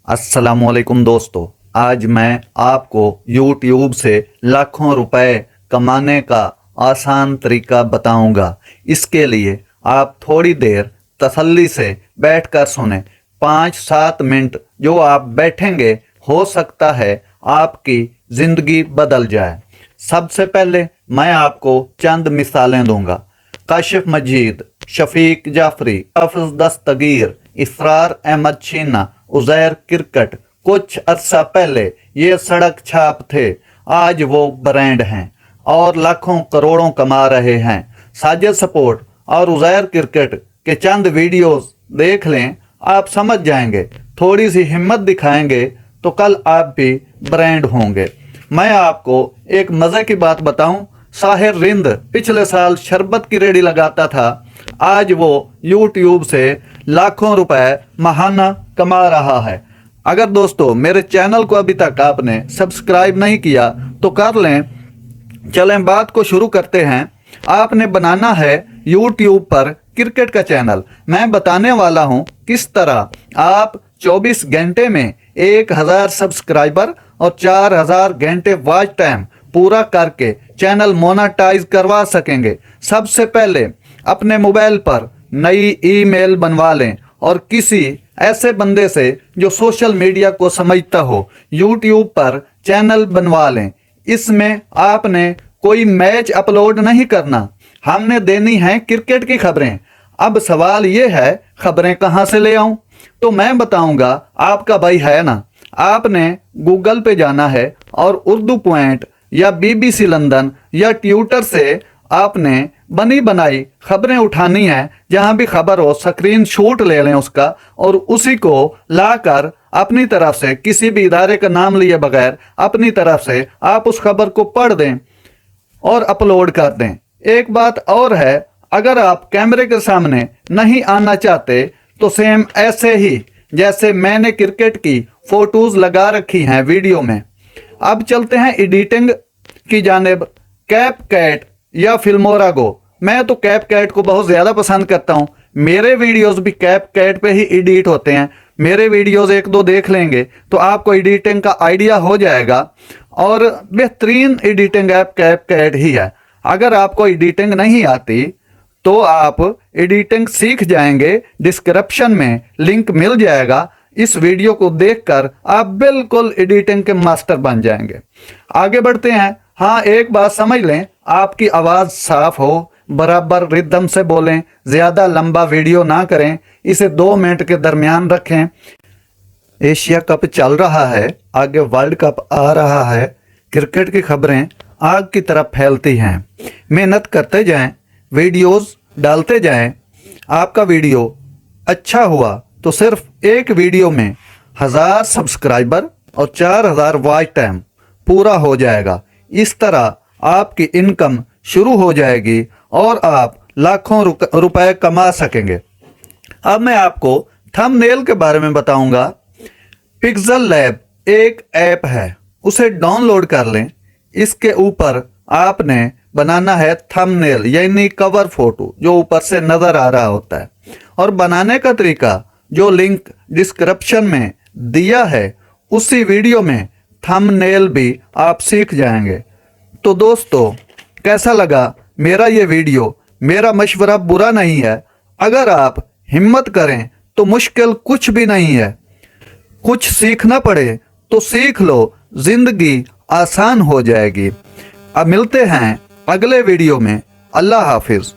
अस्सलामुअलैकुम दोस्तों, आज मैं आपको YouTube से लाखों रुपए कमाने का आसान तरीका बताऊंगा। इसके लिए आप थोड़ी देर तसल्ली से बैठकर सुने। 5-7 मिनट जो आप बैठेंगे, हो सकता है आपकी जिंदगी बदल जाए। सबसे पहले मैं आपको चंद मिसालें दूंगा। काशिफ मजीद, शफीक जाफरी, हफ्ज दस्तगीर, इसरार अहमद छीना, उजैर क्रिकेट कुछ अरसा पहले ये सड़क छाप थे, आज वो ब्रांड हैं और लाखों करोड़ों कमा रहे हैं। साजिद सपोर्ट और उजैर क्रिकेट के चंद वीडियोस देख लें, आप समझ जाएंगे। थोड़ी सी हिम्मत दिखाएंगे तो कल आप भी ब्रांड होंगे। मैं आपको एक मजे की बात बताऊं, साहिर रिंद पिछले साल शरबत की रेडी लगाता था, आज वो YouTube से लाखों रुपए महाना कमा रहा है। अगर दोस्तों मेरे चैनल को अभी तक आपने सब्सक्राइब नहीं किया तो कर लें। चलें बात को शुरू करते हैं। आपने बनाना है YouTube पर क्रिकेट का चैनल। मैं बताने वाला हूं किस तरह आप 24 घंटे में 1000 सब्सक्राइबर और 4000 घंटे वॉच टाइम पूरा करके चैनल मोनेटाइज करवा सकेंगे। सबसे पहले अपने मोबाइल पर नई ईमेल बनवा लें और किसी ऐसे बंदे से जो सोशल मीडिया को समझता हो, YouTube पर चैनल बनवा लें। इसमें आपने कोई मैच अपलोड नहीं करना, हमने देनी है क्रिकेट की खबरें। अब सवाल ये है, खबरें कहाँ से ले आऊं? तो मैं बताऊंगा, आपका भाई है ना। आपने गूगल पे जाना है और उर्दू पॉइंट या BBC लंदन या ट्विटर से आपने बनी बनाई खबरें उठानी है। जहां भी खबर हो स्क्रीन शॉट ले लें उसका और उसी को लाकर अपनी तरफ से, किसी भी इदारे का नाम लिए बगैर अपनी तरफ से आप उस खबर को पढ़ दें और अपलोड कर दें। एक बात और है, अगर आप कैमरे के सामने नहीं आना चाहते तो सेम ऐसे ही जैसे मैंने क्रिकेट की फोटोज लगा रखी हैं वीडियो में। अब चलते हैं एडिटिंग की जानिब। कैपकट या फिल्मोरा गो, मैं तो कैपकट को बहुत ज़्यादा पसंद करता हूं। मेरे वीडियोस भी कैपकट पे ही एडिट होते हैं। मेरे वीडियोस 1-2 देख लेंगे तो आपको एडिटिंग का आइडिया हो जाएगा और बेहतरीन एडिटिंग ऐप कैपकट ही है। अगर आपको एडिटिंग नहीं आती तो आप एडिटिंग सीख जाएंगे, डिस्क्रिप्शन में लिंक मिल जाएगा। इस वीडियो को देखकर आप बिल्कुल एडिटिंग के मास्टर बन जाएंगे। आगे बढ़ते हैं। हाँ, एक बात समझ लें, आपकी आवाज़ साफ हो, बराबर रिदम से बोलें, ज़्यादा लंबा वीडियो ना करें, इसे 2 मिनट के दरमियान रखें। एशिया कप चल रहा है, आगे वर्ल्ड कप आ रहा है, क्रिकेट की खबरें आग की तरह फैलती हैं। मेहनत करते जाएं, वीडियोस डालते जाएं। आपका वीडियो अच्छा हुआ तो सिर्फ एक वीडियो में 1000 सब्सक्राइबर और 4000 वॉच टाइम पूरा हो जाएगा। इस तरह आपकी इनकम शुरू हो जाएगी और आप लाखों रुपए कमा सकेंगे। अब मैं आपको थंबनेल के बारे में बताऊंगा। पिक्सल लैब एक ऐप है, उसे डाउनलोड कर लें। इसके ऊपर आपने बनाना है थंबनेल यानी कवर फोटो जो ऊपर से नजर आ रहा होता है, और बनाने का तरीका जो लिंक डिस्क्रिप्शन में दिया है उसी वीडियो में थंबनेल भी आप सीख जाएंगे। तो दोस्तों, कैसा लगा मेरा ये वीडियो? मेरा मशवरा बुरा नहीं है। अगर आप हिम्मत करें तो मुश्किल कुछ भी नहीं है। कुछ सीखना पड़े तो सीख लो, जिंदगी आसान हो जाएगी। अब मिलते हैं अगले वीडियो में। अल्लाह हाफिज।